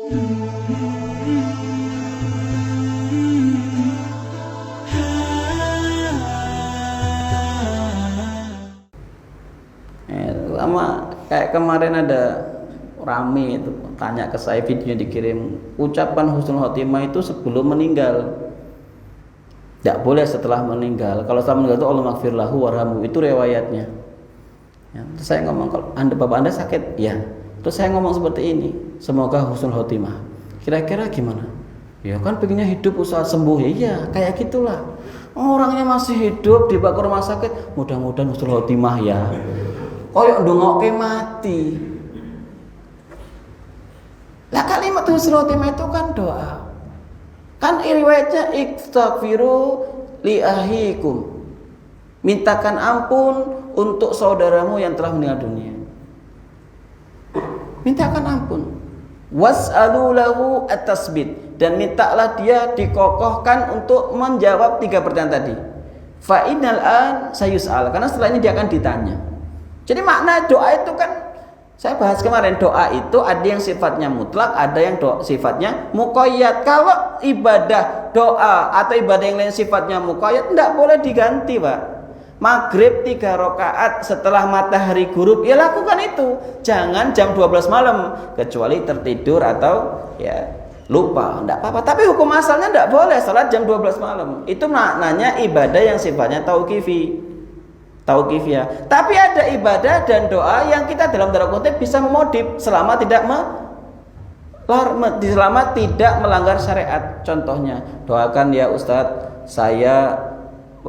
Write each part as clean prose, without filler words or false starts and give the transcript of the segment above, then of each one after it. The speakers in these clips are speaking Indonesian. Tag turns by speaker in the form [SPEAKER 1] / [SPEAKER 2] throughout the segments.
[SPEAKER 1] Sama kayak kemarin ada rame itu tanya ke saya, videonya dikirim, ucapan husnul khotimah itu sebelum meninggal, tidak boleh setelah meninggal. Kalau setelah meninggal itu Allah maghfir lahu warhamhu, itu riwayatnya ya. Terus saya ngomong, kalau bapak anda sakit ya, terus saya ngomong seperti ini, semoga husnul khotimah. Kira-kira gimana? Ya kan pengennya hidup usaha sembuh. Ya iya, kayak gitulah, orangnya masih hidup dibawa ke rumah sakit, mudah-mudahan husnul khotimah ya. Koyok ndongokke mati. Lah kalimat husnul khotimah itu kan doa. Kan riwayatnya istaghfiru li ahikum. Mintakan ampun untuk saudaramu yang telah meninggal dunia. Mintakan ampun. Was'alu lahu at-tasbit, dan mintalah dia dikokohkan untuk menjawab 3 pertanyaan tadi. Fa innal an sayus'al, karena setelah ini dia akan ditanya. Jadi makna doa itu kan saya bahas kemarin, doa itu ada yang sifatnya mutlak, ada yang sifatnya muqayyad. Kalau ibadah doa atau ibadah yang lain sifatnya muqayyad, tidak boleh diganti, Pak. Maghrib 3 rakaat setelah matahari gurub, ya lakukan itu. Jangan jam 12 malam, kecuali tertidur atau ya lupa, tidak apa-apa. Tapi hukum asalnya tidak boleh salat jam 12 malam. Itu maknanya ibadah yang sifatnya tauqifiyah. Tapi ada ibadah dan doa yang kita dalam tanda kutip bisa memodif selama tidak melanggar syariat. Contohnya, doakan ya Ustadz, saya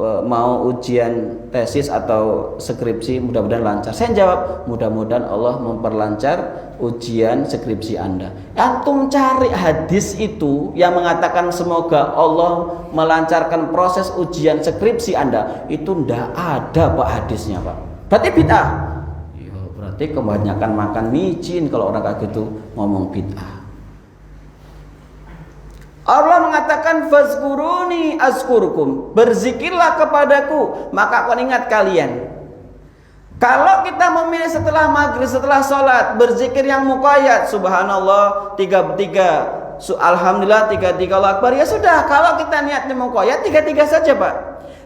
[SPEAKER 1] mau ujian tesis atau skripsi, mudah-mudahan lancar. Saya jawab, mudah-mudahan Allah memperlancar ujian skripsi Anda. Antum cari hadis itu yang mengatakan semoga Allah melancarkan proses ujian skripsi Anda, itu ndak ada Pak hadisnya, Pak. Berarti bid'ah. Ya, berarti kebanyakan makan micin kalau orang kayak gitu ngomong bid'ah. Allah mengatakan fazkuruni azkurukum, berzikirlah kepadaku maka aku ingat kalian. Kalau kita memilih setelah maghrib, setelah sholat berzikir yang muqayyad, subhanallah 33, alhamdulillah 33, Allahu akbar, ya sudah. Kalau kita niatnya muqayyad 33 saja, Pak.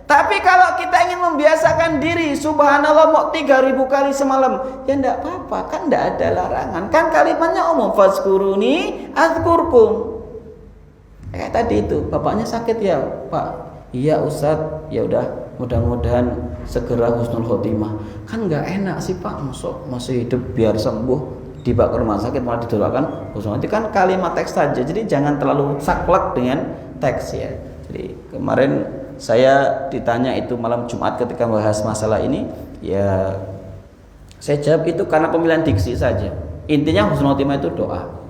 [SPEAKER 1] Tapi kalau kita ingin membiasakan diri subhanallah mau 3000 kali semalam, ya enggak apa-apa, kan enggak ada larangan. Kan kalimatnya umum, fazkuruni azkurkum. Kayak tadi itu, bapaknya sakit ya Pak, iya Ustadz, ya udah mudah-mudahan segera husnul khotimah. Kan nggak enak sih Pak, masih hidup biar sembuh dibawa ke rumah sakit malah didoakan husnul khotimah. Itu kan kalimat teks saja, jadi jangan terlalu saklek dengan teks ya. Jadi kemarin saya ditanya itu malam Jumat ketika membahas masalah ini, ya saya jawab itu karena pemilihan diksi saja. Intinya husnul khotimah itu doa.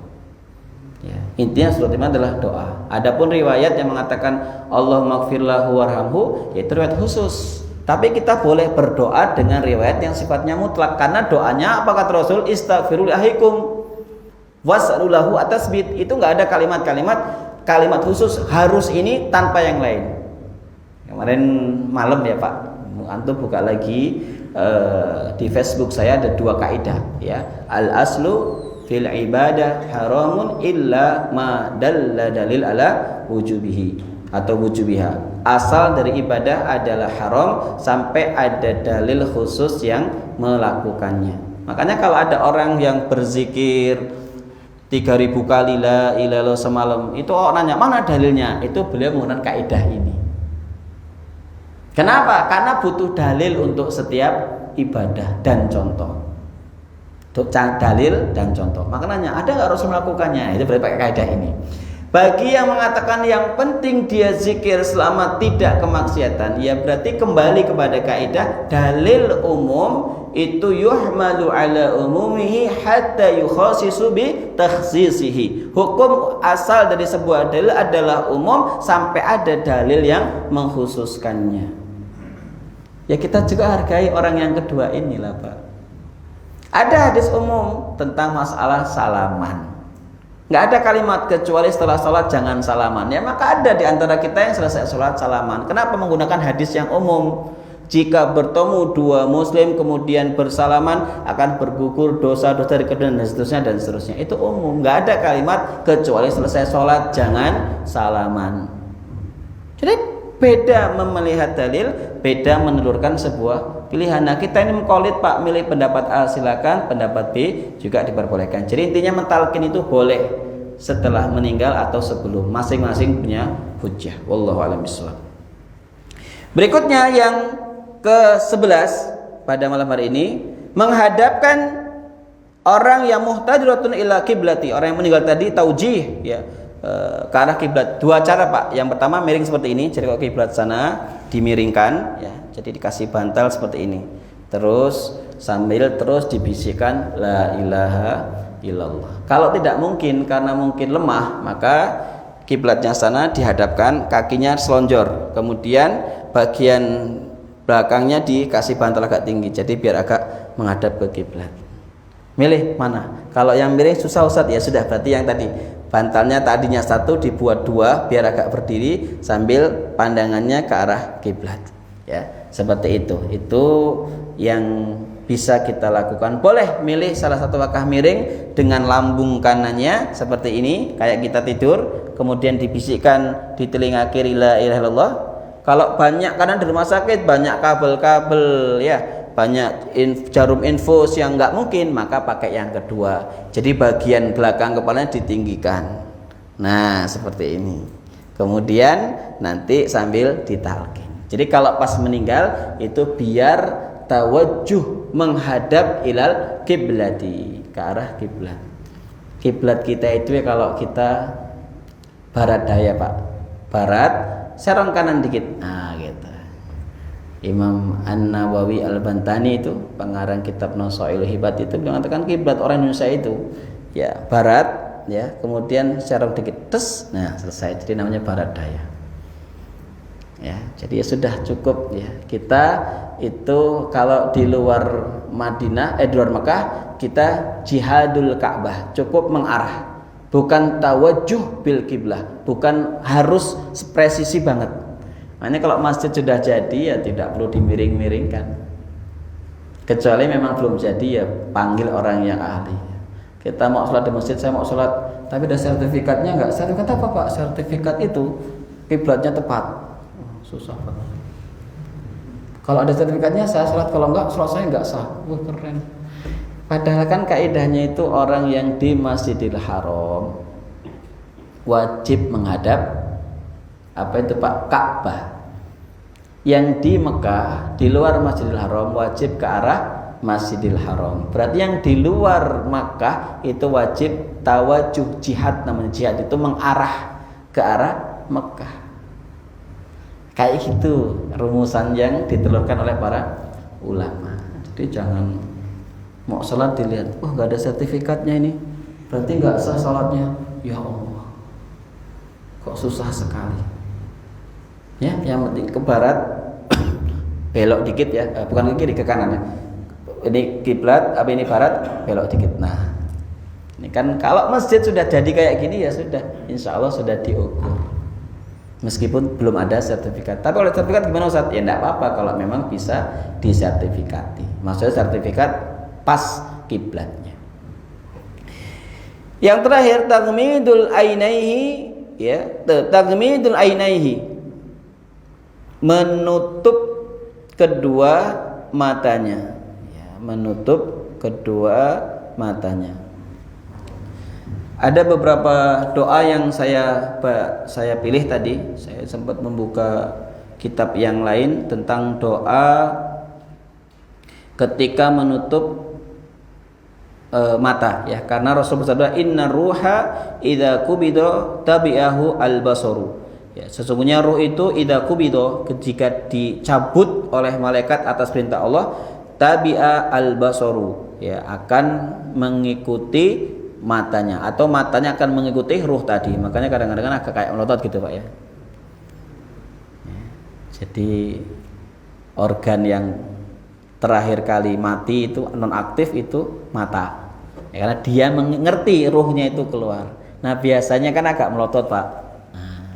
[SPEAKER 1] Ya, intinya husnul khotimah adalah doa. Adapun riwayat yang mengatakan Allah maghfir lahu warhamhu, yaitu riwayat khusus. Tapi kita boleh berdoa dengan riwayat yang sifatnya mutlak, karena doanya apa kata Rasul, istaghfiru li ahikum was'alu lahu at-tasbit. Itu enggak ada kalimat khusus harus ini tanpa yang lain. Kemarin malam ya Pak, antum buka lagi di Facebook saya ada 2 kaidah ya. Al aslu fil ibadah haramun illa ma dalla dalil ala wujubihi atau wujubiha. Asal dari ibadah adalah haram sampai ada dalil khusus yang melakukannya. Makanya kalau ada orang yang berzikir 3000 kali la ilaha illallah semalam, itu orang nanya mana dalilnya, itu beliau menggunakan kaidah ini. Kenapa? Karena butuh dalil untuk setiap ibadah dan contoh. Dalil dan contoh. Makanya ada nggak Rasul melakukannya? Itu berarti pakai kaidah ini. Bagi yang mengatakan yang penting dia zikir selama tidak kemaksiatan, ya berarti kembali kepada kaidah dalil umum itu yuhmalu ala umumihi hatta yukhasisu bi takhsisihi. Hukum asal dari sebuah dalil adalah umum sampai ada dalil yang mengkhususkannya. Ya kita juga hargai orang yang kedua inilah Pak. Ada hadis umum tentang masalah salaman. Nggak ada kalimat kecuali setelah sholat jangan salaman. Ya maka ada di antara kita yang selesai sholat salaman. Kenapa menggunakan hadis yang umum? jika bertemu dua muslim kemudian bersalaman akan bergugur dosa-dosa dari keduanya dan seterusnya. Itu umum, nggak ada kalimat kecuali selesai sholat jangan salaman. Jadi beda melihat dalil, beda menelurkan sebuah pilihan. Nah kita ini mengkolid Pak, milih pendapat A silakan, pendapat B juga diperbolehkan. Jadi intinya mentalkin itu boleh setelah meninggal atau sebelum, masing-masing punya hujjah. Wallahu a'lam bishawab. Berikutnya yang ke-11 pada malam hari ini, menghadapkan orang yang muhtajiratun ila kiblati, orang yang meninggal tadi taujih ya, ke arah kiblat. Dua cara Pak. Yang pertama miring seperti ini, jadi kalau kiblat sana dimiringkan ya, jadi dikasih bantal seperti ini. Terus sambil terus dibisikkan la ilaha illallah. Kalau tidak mungkin karena mungkin lemah, maka kiblatnya sana dihadapkan, kakinya selonjor, kemudian bagian belakangnya dikasih bantal agak tinggi, jadi biar agak menghadap ke kiblat. Milih mana? Kalau yang miring susah Ustaz, ya sudah, berarti yang tadi bantalnya tadinya satu dibuat dua biar agak berdiri sambil pandangannya ke arah kiblat. Ya, seperti itu. Itu yang bisa kita lakukan. Boleh milih salah satu wakah miring dengan lambung kanannya seperti ini, kayak kita tidur, kemudian dibisikkan di telinga kiri la ilaha illallah. Kalau banyak, karena di rumah sakit banyak kabel-kabel ya, banyak jarum infus yang nggak mungkin, maka pakai yang kedua. Jadi bagian belakang kepalanya ditinggikan. Nah seperti ini. Kemudian nanti sambil ditalqin. Jadi kalau pas meninggal itu biar tawajjuh menghadap ilal kiblati, ke arah kiblat. Kiblat kita itu ya kalau kita barat daya Pak, barat, serong kanan dikit, nah gitu. Imam An-Nawawi Al-Bantani itu pengarang kitab Nasail Hibat itu mengatakan kiblat orang Indonesia itu ya barat ya, kemudian serong dikit tes, nah selesai, jadi namanya barat daya ya. Jadi ya sudah cukup ya, kita itu kalau di luar Madinah di luar Mekah kita jihadul Ka'bah, cukup mengarah, bukan tawajjuh bil kiblah, bukan harus presisi banget. Makanya kalau masjid sudah jadi ya tidak perlu dimiring-miringkan, kecuali memang belum jadi ya panggil orang yang ahli. Kita mau sholat di masjid, saya mau sholat tapi ada sertifikatnya enggak? Sertifikat apa Pak? Sertifikat itu kiblatnya tepat. Susah banget. Kalau ada sertifikatnya saya sholat, kalau enggak sholat saya enggak sah. Wah keren. Padahal kan kaidahnya itu orang yang di Masjidil Haram wajib menghadap apa itu Pak? Ka'bah. Yang di Mekah di luar Masjidil Haram wajib ke arah Masjidil Haram. Berarti yang di luar Mekah itu wajib tawajuh jihad, namanya jihad itu mengarah ke arah Mekah. Kayak gitu rumusan yang ditelurkan oleh para ulama. Jadi jangan mau sholat dilihat, oh nggak ada sertifikatnya ini, berarti nggak sah sholatnya. Ya Allah, kok susah sekali. Ya, yang penting ke barat, belok dikit ya, bukan ke kiri, ke kanan ya. Ini kiblat, apa ini barat, belok dikit. Nah, ini kan kalau masjid sudah jadi kayak gini ya sudah, insya Allah sudah diukur. Meskipun belum ada sertifikat. Tapi kalau sertifikat gimana Ustaz? Ya enggak apa-apa kalau memang bisa disertifikati. Maksudnya sertifikat pas kiblatnya. Yang terakhir taghmidul ainaihi ya, taghmidul ainaihi, menutup kedua matanya. Ya, menutup kedua matanya. Ada beberapa doa yang saya pilih tadi. Saya sempat membuka kitab yang lain tentang doa ketika menutup mata ya, karena Rasul bersabda inna ruha idza qubida tabi'ahu al-basaru ya, sesungguhnya ruh itu idza qubida ketika dicabut oleh malaikat atas perintah Allah, tabi'a al-basaru ya, akan mengikuti matanya, atau matanya akan mengikuti ruh tadi. Makanya kadang-kadang agak kayak melotot gitu Pak ya. Jadi organ yang terakhir kali mati itu nonaktif itu mata ya, karena dia mengerti ruhnya itu keluar. Nah biasanya kan agak melotot Pak. Nah,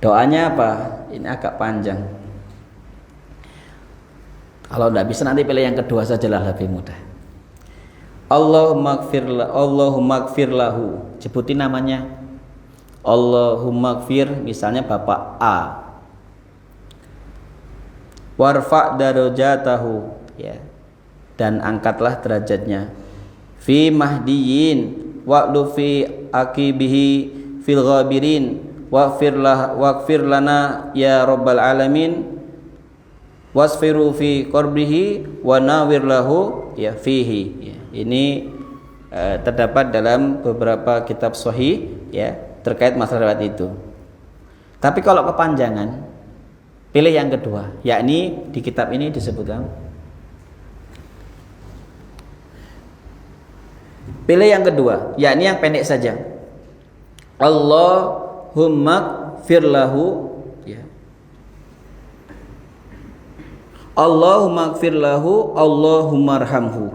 [SPEAKER 1] doanya apa? Ini agak panjang. Kalau tidak bisa nanti pilih yang kedua sajalah, lebih mudah. Allahumma gfir lahu. Sebutin namanya. Allahumma gfir, misalnya Bapak A. Warfa' darajatahu, ya. Dan angkatlah derajatnya. Fi mahdiyin wa'lu fi akibihi fil ghabirin waqfir lana ya rabbal alamin wasfiru fi qarbihi wa nawir lahu ya fihi, ya. Ini terdapat dalam beberapa kitab sahih, ya, terkait masalah riwayat itu. Tapi kalau kepanjangan, pilih yang kedua, yakni di kitab ini disebutkan. Pilih yang kedua, yakni yang pendek saja. Allahumma gfir lahu, ya. Allahumma gfir lahu, Allahumma arhamhu.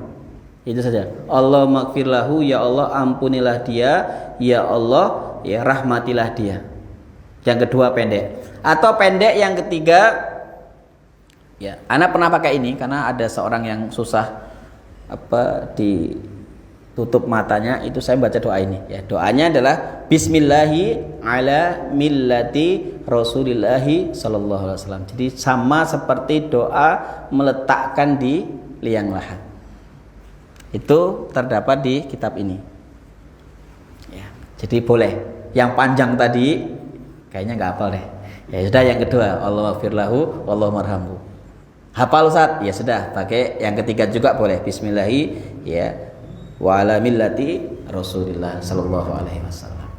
[SPEAKER 1] Itu saja. Allahumma gfir lahu, ya Allah ampunilah dia, ya Allah ya rahmatilah dia. Yang kedua pendek. Atau pendek yang ketiga, ya, Ana pernah pakai ini karena ada seorang yang susah ditutup matanya, itu saya baca doa ini, ya. Doanya adalah Bismillahi ala millati Rasulillahi sallallahu alaihi wasallam. Jadi sama seperti doa meletakkan di liang lahat. Itu terdapat di kitab ini, ya. Jadi boleh. Yang panjang tadi kayaknya nggak hafal deh. Ya sudah, yang kedua, Allahumma lahu, Allahumma arhamhu. Hafal Ustaz? Ya sudah, pakai yang ketiga juga boleh. Bismillahi, ya, wa ala millati Rasulillah sallallahu alaihi wasallam.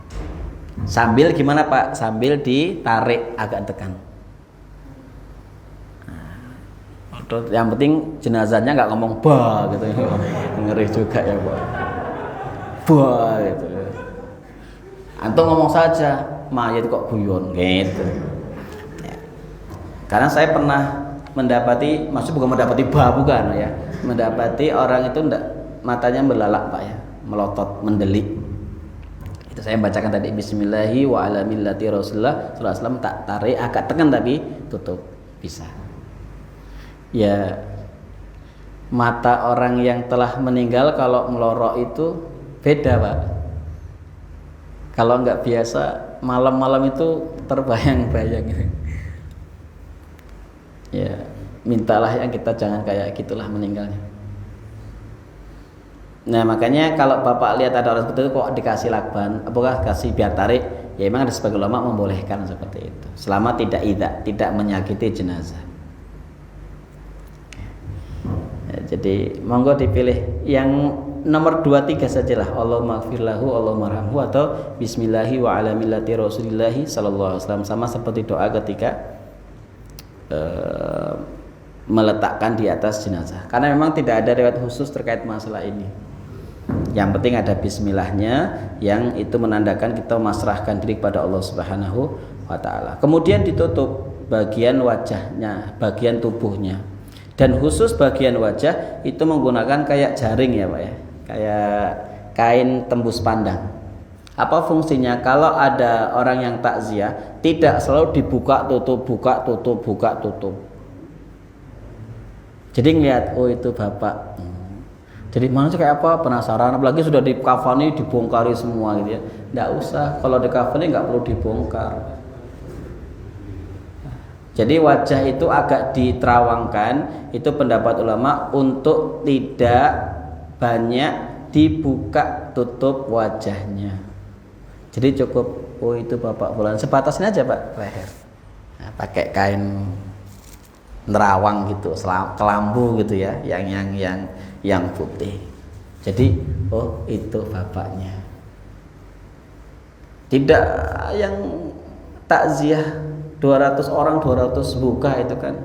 [SPEAKER 1] Sambil gimana Pak? Sambil ditarik agak tekan. Yang penting jenazahnya nggak ngomong bah gitu. Ngeri juga ya, Pak. Bah gitu. Antum ngomong saja, mayat kok guyon gitu. Ya. Karena saya pernah mendapati, maksud bukan mendapati bah, bukan ya. Mendapati orang itu matanya belalak Pak ya, melotot, mendelik. Itu saya bacakan tadi Bismillahi wa ala millati Rasulullah sallallahu alaihi wasallam, tak tarik agak tekan tapi tutup, bisa. Ya, mata orang yang telah meninggal kalau melorok itu beda Pak. Kalau nggak biasa malam-malam itu terbayang-bayang. Ya, mintalah yang kita jangan kayak gitulah meninggalnya. Nah makanya kalau Bapak lihat ada orang seperti itu kok dikasih lakban, apakah kasih biar tarik? Ya memang ada sebagian ulama membolehkan seperti itu, selama tidak menyakiti jenazah. Ya, jadi monggo dipilih yang nomor 2, 3 sajalah. Allahumma gfir lahu, Allahumma arhamhu, atau Bismillahi wa ala millati Rasulillahi sallallahu alaihi wasallam, sama seperti doa ketika meletakkan di atas jenazah. Karena memang tidak ada riwayat khusus terkait masalah ini. Yang penting ada bismillahnya, yang itu menandakan kita memasrahkan diri kepada Allah Subhanahu wa taala. Kemudian ditutup bagian wajahnya, bagian tubuhnya. Dan khusus bagian wajah itu menggunakan kayak jaring ya Pak ya. Kayak kain tembus pandang. Apa fungsinya? Kalau ada orang yang takziah, tidak selalu dibuka tutup, buka tutup, buka tutup. Jadi ngeliat, oh itu bapak. Jadi mana sih kayak apa? Penasaran. Apalagi sudah dikafani, dibongkari semua gitu ya. Nggak usah. Kalau dikafani nggak perlu dibongkar. Jadi wajah itu agak diterawangkan. Itu pendapat ulama untuk tidak banyak dibuka tutup wajahnya. Jadi cukup, oh itu bapak fulan, sebatas ini aja Pak, leher. Nah, pakai kain nerawang gitu, kelambu gitu ya, yang putih. Jadi, oh itu bapaknya. Tidak yang takziah 200 orang 200 buka itu kan,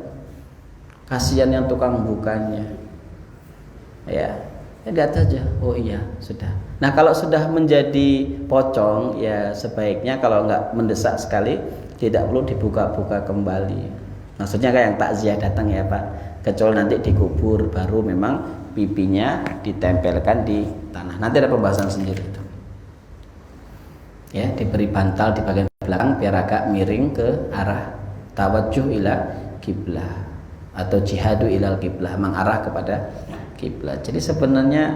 [SPEAKER 1] kasihan yang tukang bukanya. Ya, lihat aja, oh iya sudah. Nah kalau sudah menjadi pocong, ya sebaiknya kalau nggak mendesak sekali, tidak perlu dibuka-buka kembali. Maksudnya kayak yang takziah datang ya Pak, kecuali nanti dikubur baru memang pipinya ditempelkan di tanah. Nanti ada pembahasan sendiri itu. Ya, diberi bantal di bagian belakang biar agak miring ke arah tawajuh ila kiblah. atau jihadu ilal kiblah, mengarah kepada kiblat. Jadi sebenarnya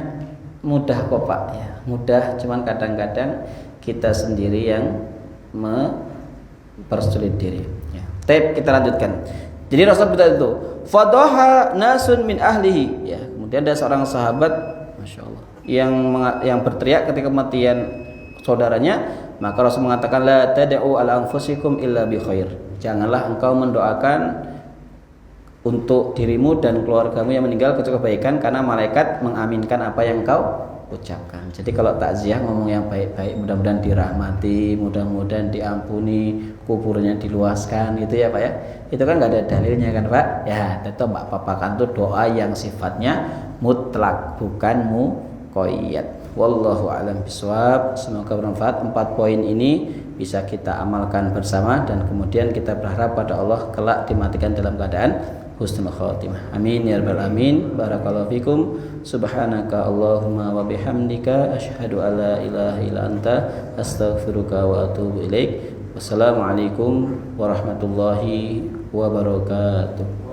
[SPEAKER 1] mudah kok Pak ya, mudah, cuman kadang-kadang kita sendiri yang mempersulit diri ya. Kita lanjutkan. Jadi Rasul berkata itu, fadaha nasun min ahlihi ya. Kemudian ada seorang sahabat, Masya Allah, yang berteriak ketika kematian saudaranya, maka Rasul mengatakan, la tad'u ala anfusikum illa bi khair. Janganlah engkau mendoakan untuk dirimu dan keluargamu yang meninggal kecuali kebaikan, karena malaikat mengaminkan apa yang kau ucapkan. Jadi kalau takziah ngomong yang baik-baik, mudah-mudahan dirahmati, mudah-mudahan diampuni, kuburnya diluaskan, gitu ya Pak ya. Itu kan nggak ada dalilnya kan Pak ya. Tetap Pak papakan tuh doa yang sifatnya mutlak, bukan muqayyad. Wallahu a'lam bishawab. Semoga bermanfaat. 4 poin ini bisa kita amalkan bersama, dan kemudian kita berharap pada Allah kelak dimatikan dalam keadaan husnul khatimah. Amin ya rabbal alamin. Barakallahu fikum. Subhanaka Allahumma wa bihamdika asyhadu an la ilaha illa anta astaghfiruka wa atubu ilaik. Wassalamualaikum warahmatullahi wabarakatuh.